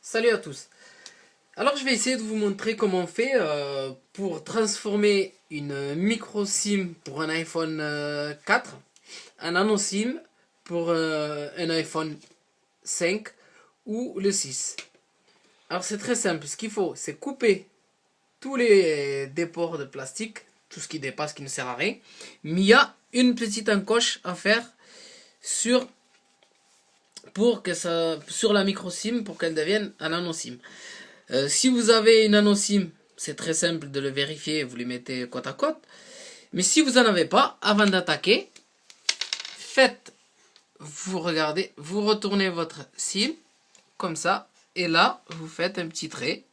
Salut à tous. Alors je vais essayer de vous montrer comment on fait pour transformer une micro SIM pour un iPhone 4 en nano SIM pour un iPhone 5 ou le 6. Alors c'est très simple, ce qu'il faut c'est couper tous les déports de plastique, tout ce qui dépasse qui ne sert à rien, mais il y a une petite encoche à faire sur sur la micro SIM pour qu'elle devienne un nano SIM. Si vous avez une nano SIM, c'est très simple de le vérifier, vous les mettez côte à côte. Mais si vous n'en avez pas, avant d'attaquer, vous regardez, vous retournez votre SIM, comme ça, et là, vous faites un petit trait,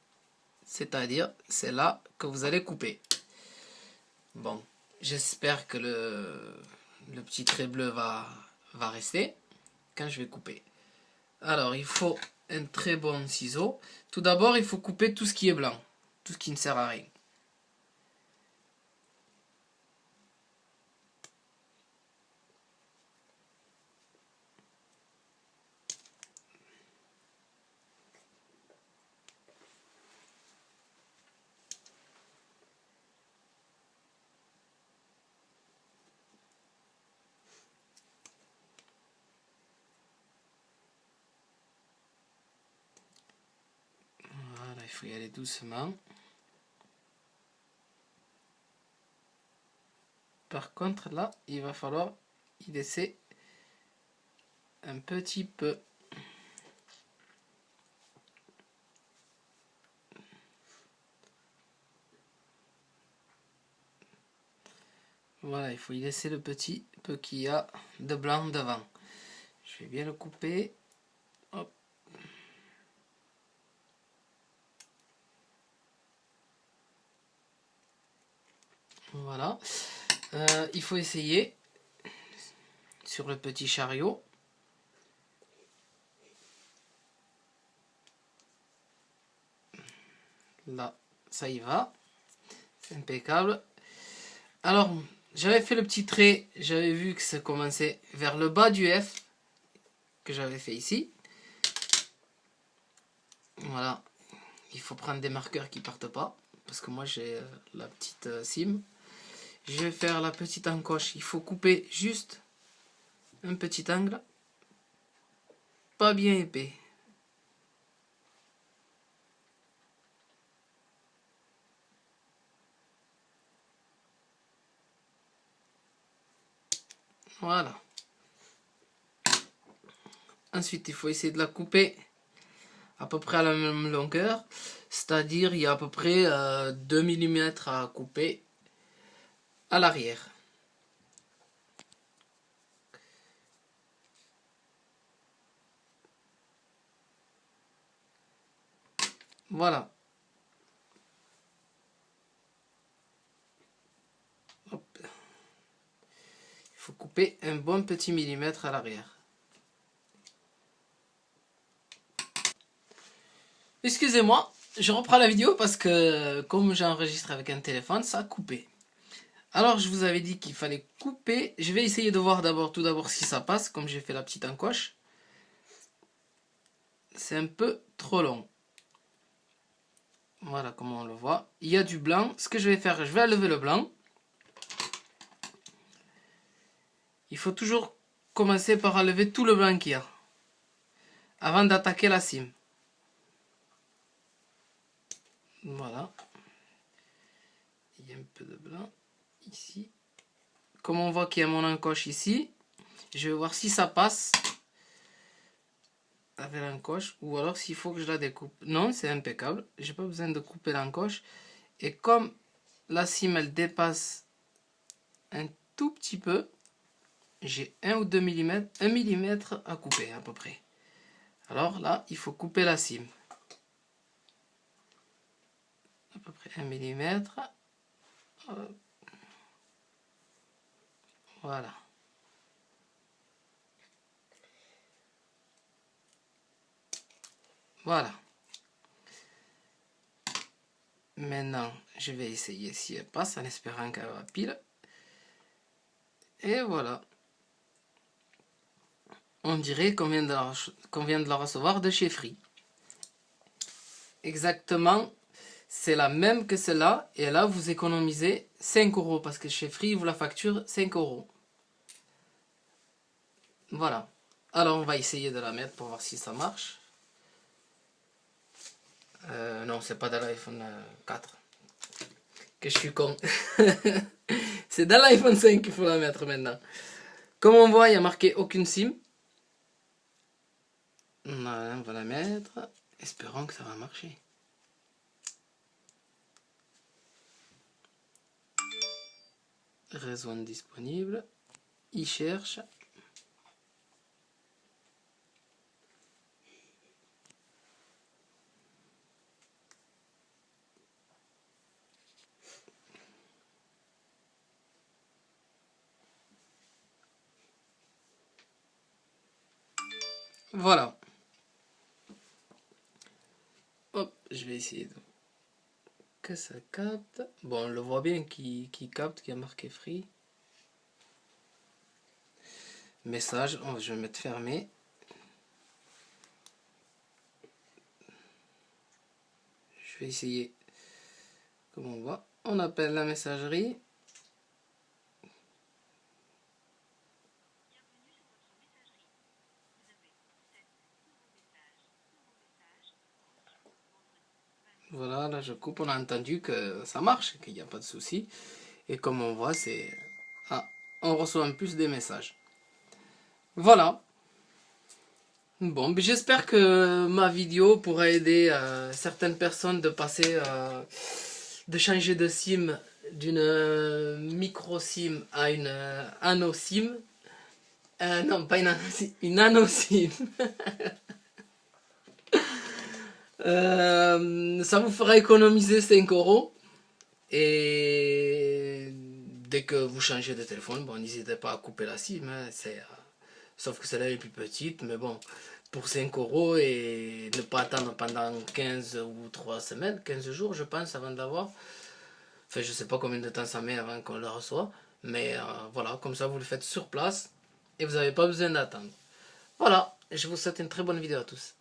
c'est-à-dire, c'est là que vous allez couper. Bon, j'espère que le petit trait bleu va rester quand je vais couper. Alors, il faut un très bon ciseau. Tout d'abord, il faut couper tout ce qui est blanc, tout ce qui ne sert à rien. Voilà, il faut y aller doucement. Par contre, là, il va falloir y laisser un petit peu. Voilà, il faut y laisser le petit peu qu'il y a de blanc devant. Je vais bien le couper. Hop. Voilà. Il faut essayer sur le petit chariot. Là, ça y va. C'est impeccable. Alors, j'avais fait le petit trait. J'avais vu que ça commençait vers le bas du F que j'avais fait ici. Voilà. Il faut prendre des marqueurs qui partent pas. Parce que moi, j'ai la petite SIM. Je vais faire la petite encoche. Il faut couper juste un petit angle. Pas bien épais. Voilà. Ensuite, il faut essayer de la couper à peu près à la même longueur. C'est-à-dire, il y a à peu près 2 mm à couper à l'arrière. Voilà. Hop. Il faut couper un bon petit millimètre à l'arrière. Excusez-moi, je reprends la vidéo parce que comme j'enregistre avec un téléphone, ça a coupé. Alors je vous avais dit qu'il fallait couper. Je vais essayer de voir tout d'abord si ça passe, comme j'ai fait la petite encoche. C'est un peu trop long. Voilà comment on le voit. Il y a du blanc. Ce que je vais faire, je vais enlever le blanc. Il faut toujours commencer par enlever tout le blanc qu'il y a avant d'attaquer la cime. Voilà. Il y a un peu de blanc ici. Comme on voit qu'il y a mon encoche ici, je vais voir si ça passe avec l'encoche ou alors s'il faut que je la découpe. Non, c'est impeccable. J'ai pas besoin de couper l'encoche. Et comme la cime elle dépasse un tout petit peu, j'ai 1 ou 2 mm, 1 mm à couper à peu près. Alors là, il faut couper la cime. À peu près 1 mm. Voilà. Voilà. Maintenant, je vais essayer si elle passe en espérant qu'elle va pile. Et voilà. On dirait qu'on vient de la recevoir de chez Free. exactement, c'est la même que celle-là. Et là, vous économisez 5 euros parce que chez Free, vous la facture 5 euros. Voilà. Alors, on va essayer de la mettre pour voir si ça marche. Non, c'est pas dans l'iPhone 4. Que je suis con. C'est dans l'iPhone 5 qu'il faut la mettre maintenant. Comme on voit, il n'y a marqué aucune SIM. Voilà, on va la mettre. Espérons que ça va marcher. Réseau disponible. Il cherche. Voilà. Hop, je vais essayer que ça capte. Bon, on le voit bien qui capte, qui a marqué free. Message, oh, je vais mettre fermé. Je vais essayer. Comme on voit, on appelle la messagerie. Voilà, là je coupe, on a entendu que ça marche, qu'il n'y a pas de souci. Et comme on voit, c'est... Ah, on reçoit en plus des messages. Voilà. Bon, ben, j'espère que ma vidéo pourra aider certaines personnes de passer, de changer de SIM d'une micro SIM à une nano SIM. Non, pas une nano SIM, une nano SIM. Ça vous fera économiser 5 euros. Et dès que vous changez de téléphone, bon, n'hésitez pas à couper la SIM. Hein, sauf que celle-là est plus petite. Mais bon, pour 5 euros et ne pas attendre pendant 15 ou 3 semaines, 15 jours, je pense, avant de l'avoir. Enfin, je sais pas combien de temps ça met avant qu'on le reçoit. Mais voilà, comme ça, vous le faites sur place. Et vous n'avez pas besoin d'attendre. Voilà, je vous souhaite une très bonne vidéo à tous.